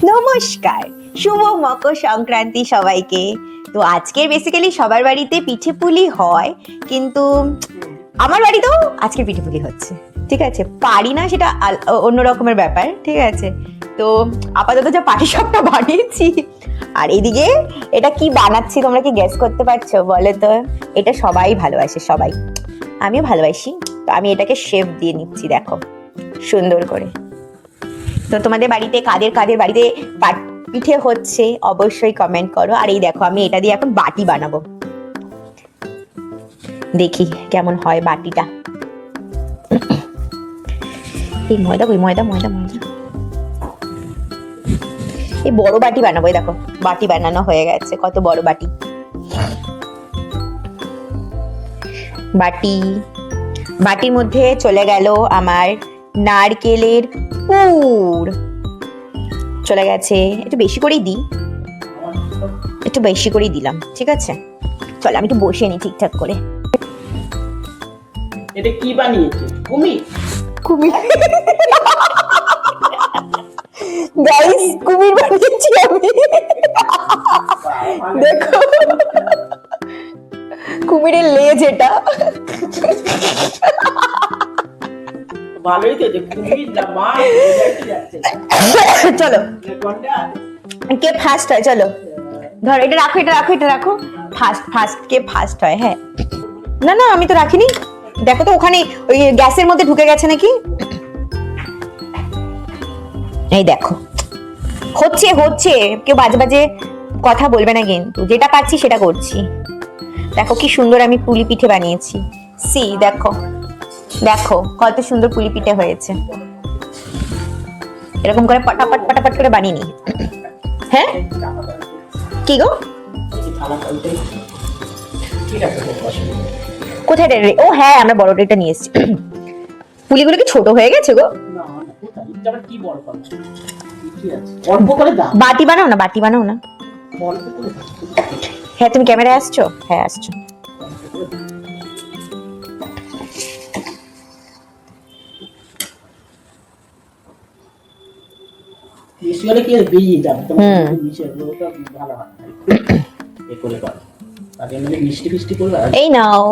নমস্কার, শুভ মকর সংক্রান্তি সবাইকে। তো আজকে বেসিক্যালি সবার বাড়িতে পিঠে পুলি হয়, কিন্তু আমার বাড়িতেও আজকে পিঠে পুলি হচ্ছে। ঠিক আছে, পারি না সেটা অন্য রকমের ব্যাপার। ঠিক আছে, তো আপাতত যা পাটিসাপটা বানিয়েছি, আর এদিকে এটা কি বানাচ্ছি তোমরা কি গেস করতে পারছো? বলো তো। এটা সবাই ভালোবাসে, সবাই, আমিও ভালোবাসি। তো আমি এটাকে শেপ দিয়ে নিচ্ছি, দেখো সুন্দর করে। তো তোমাদের বাড়িতে কাদের কাদের বাড়িতে পিঠে হচ্ছে অবশ্যই কমেন্ট করো। আর এই দেখো আমি এটা দিয়ে এখন বাটি বানাবো, দেখি কেমন হয় বাটিটা। এই ময়দা ময়দা ময়দা ময়দা, এই বড় বাটি বানাবো। এই দেখো বাটি বানানো হয়ে গেছে, কত বড় বাটি। বাটির মধ্যে চলে গেল আমার নারকেলের পুর, চলে গেছে। একটু বেশি করেই দিই, একটু বেশি করেই দিলাম। ঠিক আছে, চল আমি একটু বসে নি ঠিকঠাক করে। এটা কি বানিয়েছে? কুমির? কুমির গাইস, কুমির বানিয়েছি আমি। দেখো কুমিরের লেজ এটা। ভালোই তো, যে কুমির না মাছ যাচ্ছে। চলো কে ফার্স্ট হয়, চলো ধরো এটা রাখো, এটা রাখো, এটা রাখো। ফার্স্ট কে ফার্স্ট হয়? হ্যাঁ, না না আমি তো রাখিনি। দেখো তো ওখানে ওই গ্যাসের মধ্যে ঢুকে গেছে নাকি। এই দেখো হচ্ছে হচ্ছে, কেউ বাজে বাজে কথা বলবে না, কিন্তু যেটা পাচ্ছি সেটা করছি। দেখো কি সুন্দর আমি পুলি পিঠে বানিয়েছি। সি দেখো, দেখো কত সুন্দর পুলি পিঠে হয়েছে। এরকম করে পটাপট পটাপট করে বানিয়ে নি। হ্যাঁ কি গো, কোথায় রে? ও হ্যাঁ, আমরা বড় ডেটা নিয়ে এসেছি। পুলিগুলো কি ছোট হয়ে গেছে গো? বাটি বানাও না, বাটি বানাও না। হ্যাঁ তুমি ক্যামেরায় আসছো? হ্যাঁ আসছো। এই নাও,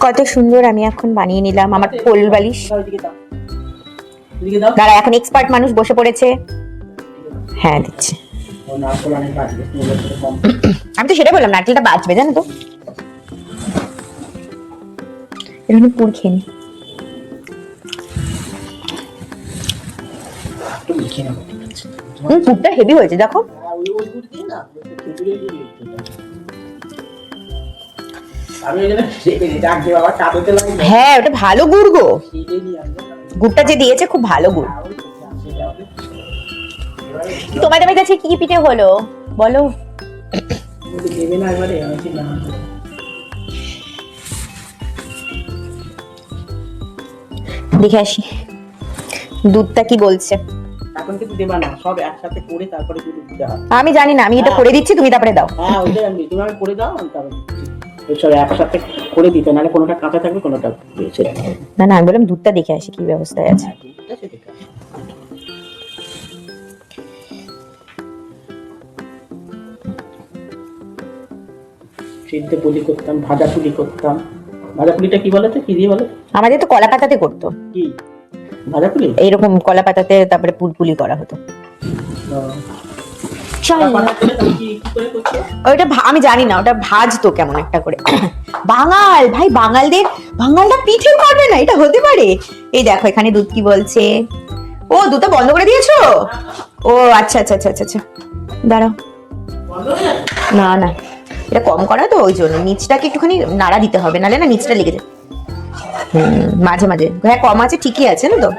কত সুন্দর আমি এখন বানিয়ে নিলাম আমার কোল বালিশ। দাঁড়া, এখন এক্সপার্ট মানুষ বসে পড়েছে। হ্যাঁ দিচ্ছি। আমি তো সেটাই বললাম, নারকেলটা বাঁচবে, জানো তো। এখানে পুর খেয়ে নি। পুরটা হেভি হয়েছে দেখো। হ্যাঁ ওটা ভালো গুড় গো, গুড়টা যে দিয়েছে খুব ভালো গুড়। তোমাদের কাছে কি পিঠে হলো বলো? দেখে আসি দুধটা কি বলছে। এখন কিন্তু দেবা না, সব একসাথে করে তারপরে দুধ দিতে হবে। আমি জানি না, আমি এটা করে দিচ্ছি, তুমি তারপরে দাও। হ্যাঁ ওইটাই আমি, তুমি আমি করে দাও, আমি তারপরে সব একসাথে করে দিতে, নাহলে কোনোটা কাঁচা থাকবে কোনোটা বেঁচে যাবে। না না আমি বললাম দুধটা দেখে আসি কি ব্যবস্থায় আছে। সিদ্ধ পুলি করতাম, ভাজা পুলি করতাম। ভাজা পুলিটা কি বলো তো, কি দিয়ে বলো? আমাদের তো কলা পাতাতে করতো। কি ভাজা পুলি? এইরকম কলা পাতাতে তারপরে পুলি করা হতো। ওইটা আমি জানি না, ওটা ভাজতো কেমন একটা করে। বাঙাল ভাই, বাঙালরা পিঠে করবে না, এটা হতে পারে? এই দেখো এখানে দুধ কি বলছে। ও দুধটা বন্ধ করে দিয়েছো? ও আচ্ছা আচ্ছা আচ্ছা আচ্ছা, দাঁড়াও। না না এটা কম করা তো, ওই জন্য নিচটাকে একটুখানি নাড়া দিতে হবে, নাহলে না নিচটা লেগে যায়। মাঝে মাঝে হ্যাঁ কম আছে, ঠিকই আছে না তো।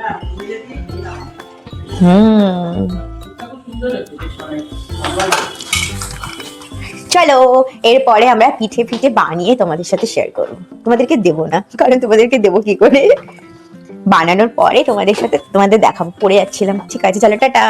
চলো এরপরে আমরা পিঠে বানিয়ে তোমাদের সাথে শেয়ার করবো। তোমাদেরকে দেবো না, কারণ তোমাদেরকে দেবো কি করে। বানানোর পরে তোমাদের সাথে তোমাদের দেখাবো। পড়ে যাচ্ছিলাম। ঠিক আছে চলো, টাটা।